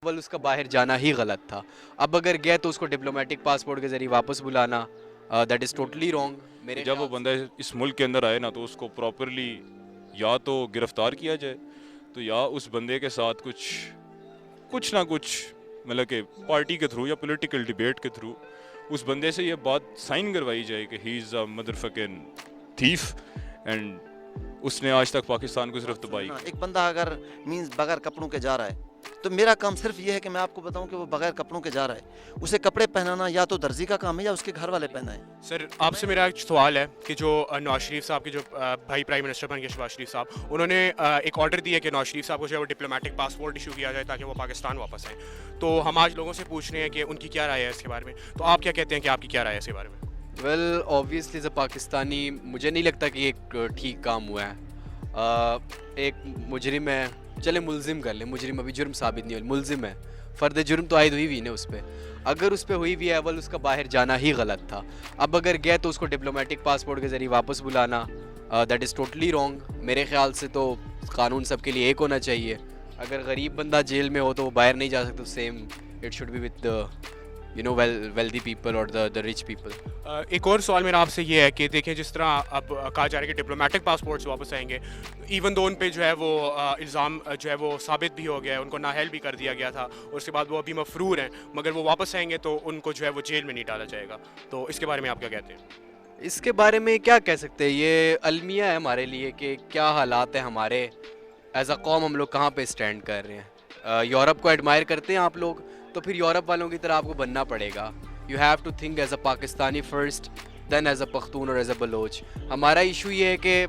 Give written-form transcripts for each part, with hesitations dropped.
اول اس کا باہر جانا ہی غلط تھا. اب اگر گیا تو اس کو ڈپلومیٹک پاسپورٹ کے ذریعے واپس بلانا دیٹ از ٹوٹلی رانگ کہ میرے جب وہ خیال سے. بندہ اس ملک کے اندر آئے نا تو اس کو پراپرلی یا تو گرفتار کیا جائے تو یا اس بندے کے ساتھ کچھ نہ کچھ مطلب کہ پارٹی کے تھرو یا پولیٹیکل ڈیبیٹ کے تھرو اس بندے سے یہ بات سائن کروائی جائے کہ he is a mother fucking thief and اس نے آج تک پاکستان کو صرف تباہی کی. ایک بندہ اگر مینز بغیر کپڑوں کے جا رہا ہے تو میرا کام صرف یہ ہے کہ میں آپ کو بتاؤں کہ وہ بغیر کپڑوں کے جا رہا ہے, اسے کپڑے پہنانا یا تو درزی کا کام ہے یا اس کے گھر والے پہنائیں. سر آپ سے میرا ایک سوال ہے کہ جو نواز شریف صاحب کے جو بھائی پرائم منسٹر بن گئے شہباز شریف صاحب, انہوں نے ایک آرڈر دیا کہ نواز شریف صاحب کو جو ہے وہ ڈپلومیٹک پاسپورٹ ایشو کیا جائے تاکہ وہ پاکستان واپس آئیں. تو ہم آج لوگوں سے پوچھ رہے ہیں کہ ان کی کیا رائے ہے اس کے بارے میں, تو آپ کیا کہتے ہیں کہ آپ کی کیا رائے ہے اس کے بارے میں؟ Well obviously as a Pakistani مجھے نہیں لگتا کہ یہ ایک ٹھیک کام ہوا ہے. ایک مجرم ہے, چلے ملزم کر لیں, مجرم ابھی جرم ثابت نہیں ہوا, ملزم ہے, فرد جرم تو عائد ہوئی نا اس پہ. اگر اس پہ ہوئی ہے اول اس کا باہر جانا ہی غلط تھا. اب اگر گیا تو اس کو ڈپلومیٹک پاسپورٹ کے ذریعے واپس بلانا دیٹ از ٹوٹلی رانگ میرے خیال سے. تو قانون سب کے لیے ایک ہونا چاہیے. اگر غریب بندہ جیل میں ہو تو وہ باہر نہیں جا سکتا, same it should be with wealthy people اور دا رچ پیپل. ایک اور سوال میرا آپ سے یہ ہے کہ دیکھیں جس طرح اب کہا جا رہا ہے کہ ڈپلومیٹک پاسپورٹس واپس آئیں گے, ایون دو ان پہ جو ہے وہ الزام جو ہے وہ ثابت بھی ہو گیا ہے, ان کو نااہل بھی کر دیا گیا تھا اور اس کے بعد وہ ابھی مفرور ہیں, مگر وہ واپس آئیں گے تو ان کو جو ہے وہ جیل میں نہیں ڈالا جائے گا. تو اس کے بارے میں آپ کیا کہتے ہیں؟ اس کے بارے میں کیا کہہ سکتے ہیں, یہ المیہ ہے ہمارے لیے کہ کیا حالات ہیں ہمارے ایز اے قوم, ہم لوگ کہاں پہ اسٹینڈ کر رہے ہیں. یورپ کو ایڈمائر کرتے ہیں آپ لوگ, تو پھر یورپ والوں کی طرح آپ کو بننا پڑے گا. You have to think as a Pakistani first then as a Pashtun اور ایز اے بلوچ. ہمارا ایشو یہ ہے کہ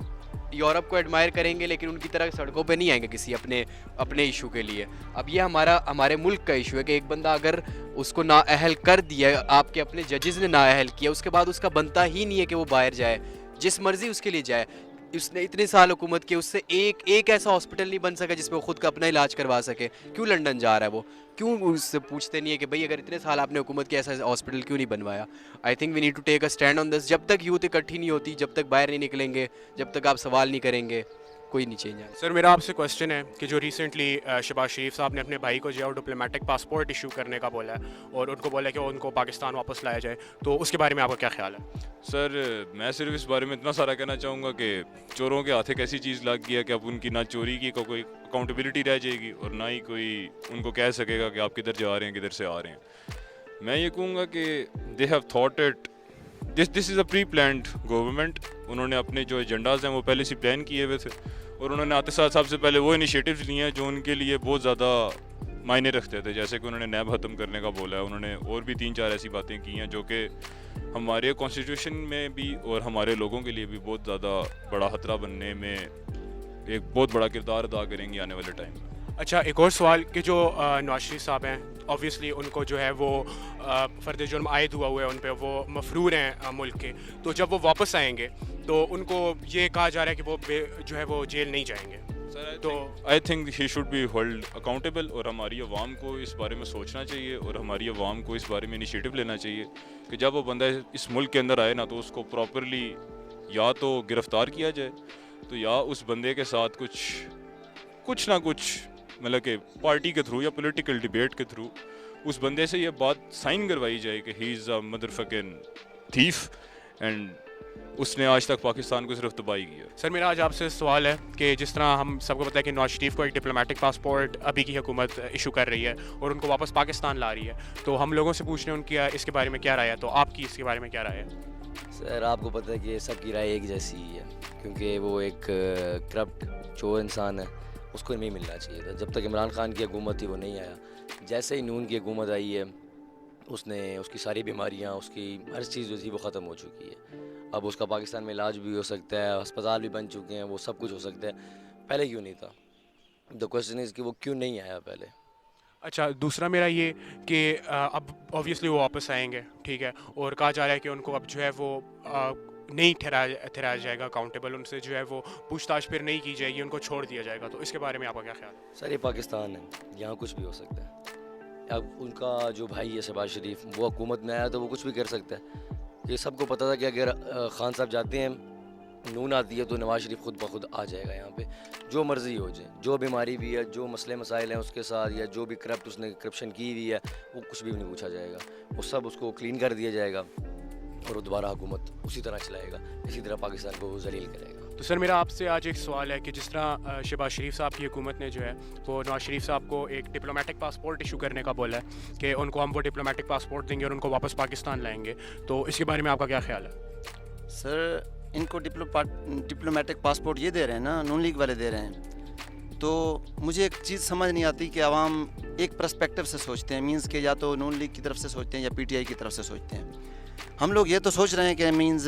یورپ کو ایڈمائر کریں گے لیکن ان کی طرح سڑکوں پہ نہیں آئیں گے کسی اپنے ایشو کے لیے. اب یہ ہمارے ملک کا ایشو ہے کہ ایک بندہ اگر اس کو نااہل کر دیا, آپ کے اپنے ججز نے نااہل کیا, اس کے بعد اس کا بنتا ہی نہیں ہے کہ وہ باہر جائے, جس مرضی اس کے لیے جائے. اس نے اتنے سال حکومت کی, اس سے ایک ایسا ہاسپٹل نہیں بن سکا جس میں وہ خود کا اپنا علاج کروا سکے. کیوں لنڈن جا رہا ہے وہ, کیوں اس سے پوچھتے نہیں ہے کہ بھائی اگر اتنے سال آپ نے حکومت کی ایسا ہاسپٹل کیوں نہیں بنوایا. I think we need to take a stand on this. جب تک یوتھ اکٹھی نہیں ہوتی, جب تک باہر نہیں نکلیں گے, جب تک آپ سوال نہیں کریں گے, کوئی نہیں چینج آئے. سر میرا آپ سے کوشچن ہے کہ جو ریسنٹلی شہباز شریف صاحب نے اپنے بھائی کو جو ہے ڈپلومیٹک پاسپورٹ ایشو کرنے کا بولا ہے اور ان کو بولا ہے کہ ان کو پاکستان واپس لایا جائے, تو اس کے بارے میں آپ کا کیا خیال ہے؟ سر میں صرف اس بارے میں اتنا سارا کہنا چاہوں گا کہ چوروں کے ہاتھ ایک ایسی چیز لگ گیا کہ اب ان کی نہ چوری کی کوئی اکاؤنٹیبلٹی رہ جائے گی اور نہ ہی کوئی ان کو کہہ سکے گا کہ آپ کدھر جا رہے ہیں, کدھر سے آ رہے ہیں. میں یہ کہوں گا کہ they have thought it, this is a pre planned government. انہوں نے اپنے جو ایجنڈاز ہیں وہ پہلے سے پلان کیے ہوئے تھے اور انہوں نے آتے ساتھ سب سے پہلے وہ انیشیٹیوز لیے ہیں جو ان کے لیے بہت زیادہ معنی رکھتے تھے, جیسے کہ انہوں نے نیب ختم کرنے کا بولا ہے, انہوں نے اور بھی 3-4 ایسی باتیں کی ہیں جو کہ ہمارے کانسٹیٹیوشن میں بھی اور ہمارے لوگوں کے لیے بھی بہت زیادہ بڑا خطرہ بننے میں ایک بہت بڑا کردار ادا کریں گے آنے والے ٹائم میں. اچھا ایک اور سوال کہ جو نواز شریف صاحب ہیں, اوبویسلی ان کو جو ہے وہ فرد جرم عائد ہوا ہے ان پہ, وہ مفرور ہیں ملک کے, تو جب وہ واپس آئیں گے تو ان کو یہ کہا جا رہا ہے کہ وہ جو ہے وہ جیل نہیں جائیں گے. تو I think he should be hold accountable, اور ہماری عوام کو اس بارے میں سوچنا چاہیے اور ہماری عوام کو اس بارے میں انیشیٹو لینا چاہیے کہ جب وہ بندہ اس ملک کے اندر آئے نا تو اس کو پراپرلی یا تو گرفتار کیا جائے تو یا اس بندے کے ساتھ کچھ نہ کچھ مطلب کہ پارٹی کے تھرو یا پولیٹیکل ڈیبیٹ کے تھرو اس بندے سے یہ بات سائن کروائی جائے کہ he is a mother fucking thief and اس نے آج تک پاکستان کو صرف تباہی کی ہے. سر میرا آج آپ سے سوال ہے کہ جس طرح ہم سب کو پتہ ہے کہ نواز شریف کو ایک ڈپلومیٹک پاسپورٹ ابھی کی حکومت ایشو کر رہی ہے اور ان کو واپس پاکستان لا رہی ہے, تو ہم لوگوں سے پوچھ رہے ہیں ان کی اس کے بارے میں کیا رائے ہے, تو آپ کی اس کے بارے میں کیا رائے ہے؟ سر آپ کو پتہ ہے کہ سب کی رائے ایک جیسی ہی ہے, کیونکہ وہ ایک کرپٹ چور انسان ہے, اس کو نہیں ملنا چاہیے تھا. جب تک عمران خان کی حکومت تھی وہ نہیں آیا, جیسے ہی نون کی حکومت آئی ہے اس کی ساری بیماریاں, اس کی ہر چیز جو تھی وہ ختم ہو چکی ہے. اب اس کا پاکستان میں علاج بھی ہو سکتا ہے, ہسپتال بھی بن چکے ہیں, وہ سب کچھ ہو سکتا ہے. پہلے کیوں نہیں تھا؟ دا کوشچن از کہ وہ کیوں نہیں آیا پہلے. اچھا دوسرا میرا یہ کہ اب اوبویسلی وہ واپس آئیں گے, ٹھیک ہے, اور کہا جا رہا ہے کہ ان کو اب جو ہے وہ نہیں ٹھہرایا جائے گا اکاؤنٹیبل, ان سے جو ہے وہ پوچھ تاچھ پھر نہیں کی جائے گی, ان کو چھوڑ دیا جائے گا. تو اس کے بارے میں آپ کا کیا خیال ہے؟ سر یہ پاکستان ہے, یہاں کچھ بھی ہو سکتا ہے. اب ان کا جو بھائی ہے شہباز شریف, وہ حکومت میں آیا تو وہ کچھ بھی کر سکتا ہے. یہ سب کو پتہ تھا کہ اگر خان صاحب جاتے ہیں नून आती है तो नवाज शरीफ खुद ब खुद आ जाएगा यहाँ पे, जो मर्ज़ी हो जाए, जो बीमारी भी है, जो मसले मसाइल हैं उसके साथ, या जो भी उसने करप्शन की हुई है, वो कुछ भी नहीं पूछा जाएगा, वो सब उसको क्लीन कर दिया जाएगा और वो दोबारा हुकूमत उसी तरह चलाएगा, इसी तरह पाकिस्तान को वो जलील करेगा। तो सर मेरा आपसे आज एक सवाल है कि जिस तरह शहबाज शरीफ साहब की हुकूमत ने जो है वो नवाज शरीफ साहब को एक डिप्लोमेटिक पासपोर्ट इशू करने का बोला है कि उनको हम वो डिप्लोमेटिक पासपोर्ट देंगे और उनको वापस पाकिस्तान लाएंगे, तो इसके बारे में आपका क्या ख्याल है? सर इनको डिप्लोमेटिक पासपोर्ट ये दे रहे हैं ना, नून लीग वाले दे रहे हैं, तो मुझे एक चीज़ समझ नहीं आती कि आवाम एक पर्सपेक्टिव से सोचते हैं, मींस के या तो नून लीग की तरफ से सोचते हैं या पीटीआई की तरफ से सोचते हैं। हम लोग ये तो सोच रहे हैं कि मींस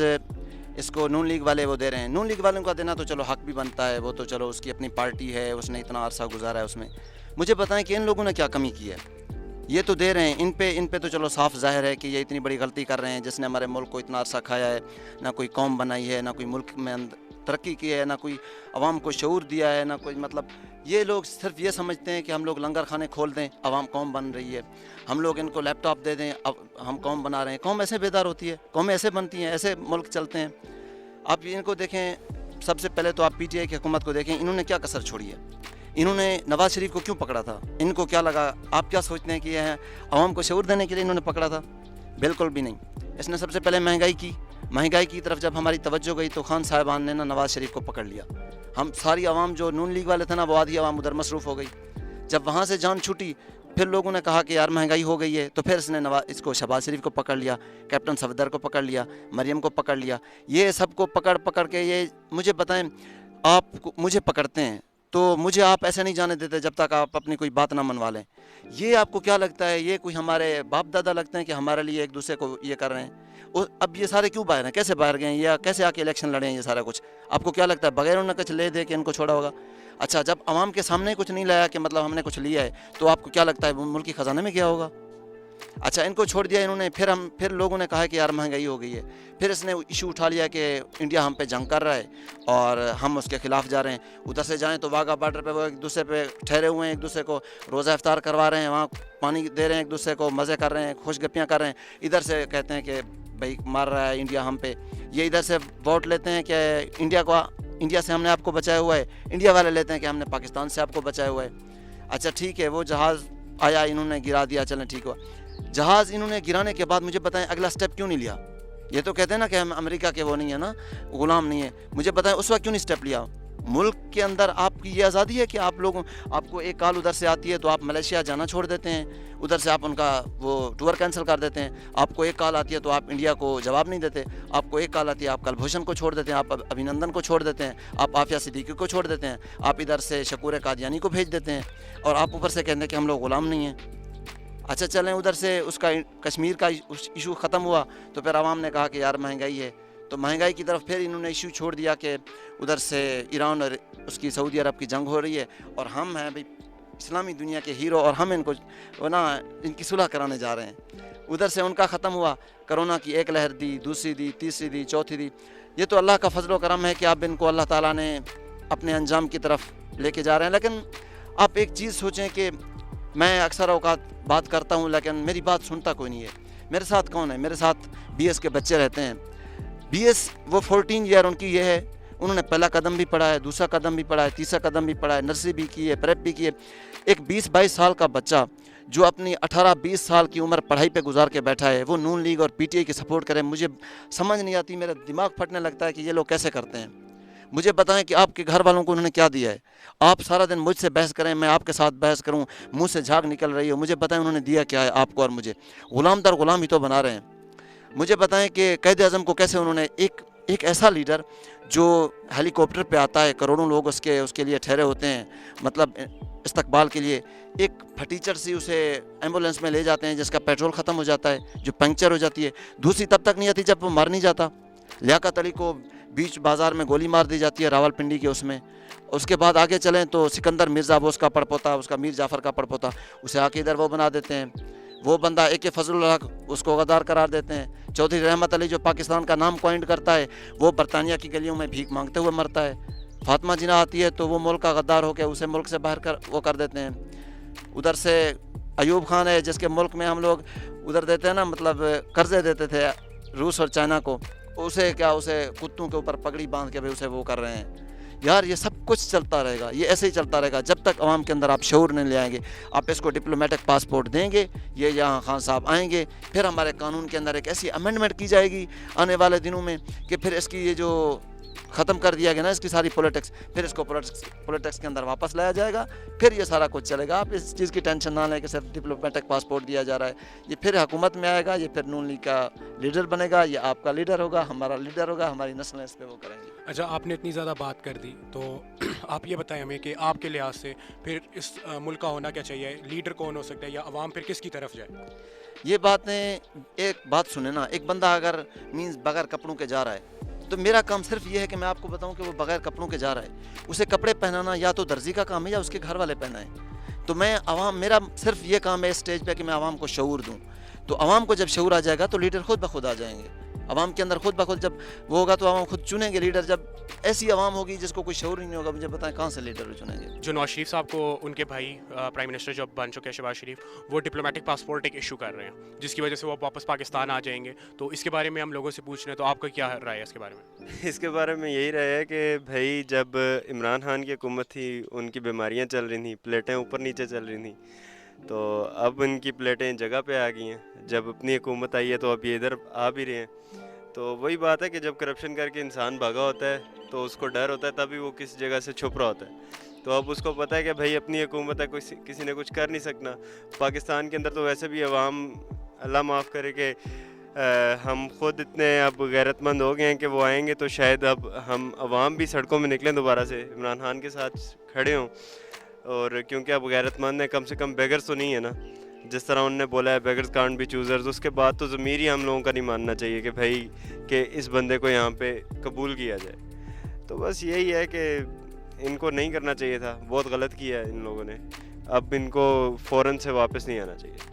इसको नून लीग वाले वो दे रहे हैं, नून लीग वालों का देना तो चलो हक भी बनता है, वो तो चलो उसकी अपनी पार्टी है, उसने इतना अरसा गुजारा है उसमें। मुझे बताएं कि इन लोगों ने क्या कमी की है, ये तो दे रहे हैं, इन पे तो चलो साफ जाहिर है कि ये इतनी बड़ी गलती कर रहे हैं, जिसने हमारे मुल्क को इतना अरसा खाया है, ना कोई कौम बनाई है, ना कोई मुल्क में तरक्की की है, ना कोई अवाम को शऊर दिया है, ना कोई मतलब ये लोग सिर्फ ये समझते हैं कि हम लोग लंगर खाने खोल दें, अवाम कौम बन रही है, हम लोग इनको लैपटॉप दे दें, अब हम कौम बना रहे हैं। कौम ऐसे बेदार होती है, कौमें ऐसे बनती हैं, ऐसे मुल्क चलते हैं। आप इनको देखें, सबसे पहले तो आप पीटीआई की हुकूमत को देखें, इन्होंने क्या कसर छोड़ी है, इन्होंने नवाज शरीफ को क्यों पकड़ा था, इनको क्या लगा, आप क्या सोचते हैं कि यह अवाम को शऊर देने के लिए इन्होंने पकड़ा था? बिल्कुल भी नहीं। इसने सबसे पहले महंगाई की तरफ जब हमारी तवज्जो गई तो खान साहिबान ने ना नवाज शरीफ को पकड़ लिया। हम सारी आवाम जो नून लीग वाले थे ना, वो आधी आवाम उधर मसरूफ़ हो गई। जब वहाँ से जान छूटी, फिर लोगों ने कहा कि यार महंगाई हो गई है, तो फिर इसको शहबाज शरीफ को पकड़ लिया, कैप्टन सफदर को पकड़ लिया, मरियम को पकड़ लिया। ये सबको पकड़ के ये मुझे बताएं, आप मुझे पकड़ते हैं तो मुझे आप ऐसे नहीं जाने देते जब तक आप अपनी कोई बात ना मनवा लें। ये आपको क्या लगता है, ये कोई हमारे बाप दादा लगते हैं कि हमारे लिए एक दूसरे को ये कर रहे हैं? और अब ये सारे क्यों बाहर हैं, कैसे बाहर गए हैं, या कैसे आके इलेक्शन लड़े हैं, ये सारा कुछ आपको क्या लगता है बगैर उन्होंने कुछ ले दे के इनको छोड़ा होगा? अच्छा, जब आवाम के सामने कुछ नहीं लाया कि मतलब हमने कुछ लिया है, तो आपको क्या लगता है वो मुल्क की ख़जाने में गया होगा? अच्छा, इनको छोड़ दिया इन्होंने, फिर लोगों ने कहा कि यार महंगाई हो गई है, फिर इसने इशू उठा लिया कि इंडिया हम पे जंग कर रहा है और हम उसके ख़िलाफ़ जा रहे हैं। उधर से जाएं तो वाघा बॉर्डर पे वो एक दूसरे पे ठहरे हुए हैं, एक दूसरे को रोज़ा इफ्तार करवा रहे हैं, वहाँ पानी दे रहे हैं, एक दूसरे को मज़े कर रहे हैं, खुशगपियाँ कर रहे हैं। इधर से कहते हैं कि भाई मार रहा है इंडिया हम पे, ये इधर से वोट लेते हैं कि इंडिया से हमने आपको बचाया हुआ है, इंडिया वाले लेते हैं कि हमने पाकिस्तान से आपको बचाया हुआ है। अच्छा ठीक है, वो जहाज़ आया, इन्होंने गिरा दिया, चलें ठीक हुआ। जहाज़ इन्होंने गिराने के बाद मुझे बताएं अगला स्टेप क्यों नहीं लिया? ये तो कहते हैं ना कि हम अमेरिका के वो नहीं है ना, गुलाम नहीं है। मुझे बताएं उस वक्त क्यों नहीं स्टेप लिया? मुल्क के अंदर आपकी ये आज़ादी है कि आपको एक कॉल उधर से आती है तो आप मलेशिया जाना छोड़ देते हैं, उधर से आप उनका वो टूर कैंसिल कर देते हैं। आपको एक कॉल आती है तो आप इंडिया को जवाब नहीं देते। आपको एक कॉल आती है आप कलभूषण को छोड़ देते हैं, आप अभिनंदन को छोड़ देते हैं, आप आफिया सिद्दीकी को छोड़ देते हैं, आप इधर से शकूर कादियानी को भेज देते हैं, और आप ऊपर से कहते हैं कि हम लोग ग़ुलाम नहीं हैं। अच्छा चलें, उधर से उसका कश्मीर का इशू ख़त्म हुआ तो फिर आवाम ने कहा कि यार महंगाई है, तो महंगाई की तरफ फिर इन्होंने इशू छोड़ दिया कि उधर से ईरान और उसकी सऊदी अरब की जंग हो रही है और हम हैं भाई इस्लामी दुनिया के हीरो और हम इनको इनकी सुलह कराने जा रहे हैं। उधर से उनका ख़त्म हुआ, कोरोना की एक लहर दी, दूसरी दी, तीसरी दी, चौथी दी। ये तो अल्लाह का फजल करम है कि अब इनको अल्लाह ताला ने अपने अंजाम की तरफ लेके जा रहे हैं। लेकिन आप एक चीज़ सोचें कि मैं अक्सर औकात बात करता हूँ लेकिन मेरी बात सुनता कोई नहीं है। मेरे साथ कौन है? मेरे साथ BS के बच्चे रहते हैं। BS वो 14 ईयर उनकी ये है, उन्होंने पहला कदम भी पढ़ा है, दूसरा कदम भी पढ़ा है, तीसरा कदम भी पढ़ा है, नर्सरी भी की है, प्रेप भी की है। एक 20-22 साल का बच्चा जो अपनी 18-20 साल की उम्र पढ़ाई पे गुजार के बैठा है, वो नून लीग और PTI की सपोर्ट करे। मुझे समझ नहीं आती, मेरा दिमाग फटने लगता है कि ये लोग कैसे करते हैं। मुझे बताएं कि आपके घर वालों को उन्होंने क्या दिया है? आप सारा दिन मुझसे बहस करें, मैं आपके साथ बहस करूं, मुंह से झाग निकल रही हो। मुझे बताएं उन्होंने दिया क्या है आपको और मुझे? ग़ुलाम दर ग़ुलाम ही तो बना रहे हैं। मुझे बताएं कि क़ायद आज़म को कैसे उन्होंने एक ऐसा लीडर जो हेलीकॉप्टर पे आता है, करोड़ों लोग उसके लिए ठहरे होते हैं, मतलब इस्तकबाल के लिए, एक फटीचर सी उसे एम्बुलेंस में ले जाते हैं जिसका पेट्रोल ख़त्म हो जाता है, जो पंक्चर हो जाती है, दूसरी तब तक नहीं आती जब वो मर नहीं जाता। लियाकत अली को बीच बाज़ार में गोली मार दी जाती है रावलपिंडी के उसमें। उसके बाद आगे चलें तो सिकंदर मिर्ज़ा, वो उसका पड़पोता, उसका मीर जाफ़र का पड़पोता, उसे आके इधर वो बना देते हैं। वो बंदा AK फजलुल हक, उसको गद्दार करार देते हैं। चौधरी रहमत अली जो पाकिस्तान का नाम पॉइंट करता है, वो बरतानिया की गलियों में भीख मांगते हुए मरता है। फातिमा जिन्ना आती है तो वो मुल्क का गद्दार होकर उसे मुल्क से बाहर कर देते हैं। उधर से अयूब खान है जिसके मुल्क में हम लोग उधर देते हैं ना, मतलब कर्जे देते थे रूस और चाइना को, उसे क्या उसे कुत्तों के ऊपर पगड़ी बांध के भाई उसे वो कर रहे हैं। यार ये सब कुछ चलता रहेगा, ये ऐसे ही चलता रहेगा जब तक अवाम के अंदर आप शऊर नहीं ले आएंगे। आप इसको डिप्लोमेटिक पासपोर्ट देंगे, ये यहाँ खान साहब आएंगे, फिर हमारे कानून के अंदर एक ऐसी अमेंडमेंट की जाएगी आने वाले दिनों में कि फिर इसकी ये जो ख़त्म कर दिया गया ना इसकी सारी पॉलिटिक्स, फिर इसको पॉलिटिक्स के अंदर वापस लाया जाएगा, फिर ये सारा कुछ चलेगा। आप इस चीज़ की टेंशन ना लें कि सिर्फ डिप्लोमेटिक पासपोर्ट दिया जा रहा है, ये फिर हुकूमत में आएगा, ये फिर नून लीग का लीडर बनेगा, ये आपका लीडर होगा, हमारा लीडर होगा, हमारी नस्लें इस पर वो करेंगी। अच्छा, आपने इतनी ज़्यादा बात कर दी, तो आप ये बताएं हमें कि आपके लिहाज से फिर इस मुल्क का होना क्या चाहिए, लीडर कौन हो सकता है या अवाम फिर किसकी तरफ जाए? ये बातें, एक बात सुने ना, एक बंदा अगर मीन्स बगैर कपड़ों के जा रहा है तो मेरा काम सिर्फ ये है कि मैं आपको बताऊं कि वो बगैर कपड़ों के जा रहा है, उसे कपड़े पहनाना या तो दर्जी का काम है या उसके घर वाले पहनाएं। तो मैं आवाम, मेरा सिर्फ ये काम है इस स्टेज पे कि मैं आवाम को शऊर दूं। तो आवाम को जब शऊर आ जाएगा तो लीडर खुद ब खुद आ जाएंगे। आवाम के अंदर खुद ब खुद जब वो होगा तो आवाम खुद चुनेंगे लीडर। जब ऐसी आवाम होगी जिसको कोई शऊर ही नहीं होगा, मुझे बताएं कहाँ से लीडर चुनेंगे? जो नवाज शरीफ साहब को उनके भाई प्राइम मिनिस्टर जो बन चुके हैं शहबाज शरीफ, वो डिप्लोमेटिक पासपोर्ट एक इशू कर रहे हैं जिसकी वजह से वो वापस पाकिस्तान आ जाएंगे। तो इसके बारे में हम लोगों से पूछ रहे हैं, तो आपका क्या राय है इसके बारे में? इसके बारे में यही राय है कि भाई जब इमरान खान की हुकूमत थी उनकी बीमारियां चल रही थी, प्लेटें ऊपर नीचे चल रही थी, तो अब उनकी प्लेटें जगह पे आ गई हैं। जब अपनी हुकूमत आई है तो अब ये इधर आ भी रहे हैं। तो वही बात है कि जब करप्शन करके इंसान भागा होता है तो उसको डर होता है, तभी वो किसी जगह से छुप रहा होता है। तो अब उसको पता है कि भाई अपनी हुकूमत है, किसी ने कुछ कर नहीं सकना। पाकिस्तान के अंदर तो वैसे भी अवाम, अल्लाह माफ़ करे कि हम खुद इतने अब गैरतमंद हो गए हैं कि वो आएंगे तो शायद अब हम अवाम भी सड़कों में निकलें दोबारा से, इमरान खान के साथ खड़े हों। और क्योंकि अब गैरतमंद है, कम से कम बेगर्स तो नहीं है ना, जिस तरह उन्होंने बोला है बेगर्स कांट बी चूज़र्स। उसके बाद तो ज़मीर ही हम लोगों का नहीं मानना चाहिए कि भाई कि इस बंदे को यहाँ पे कबूल किया जाए। तो बस यही है कि इनको नहीं करना चाहिए था, बहुत गलत किया है इन लोगों ने। अब इनको फ़ौरन से वापस नहीं आना चाहिए।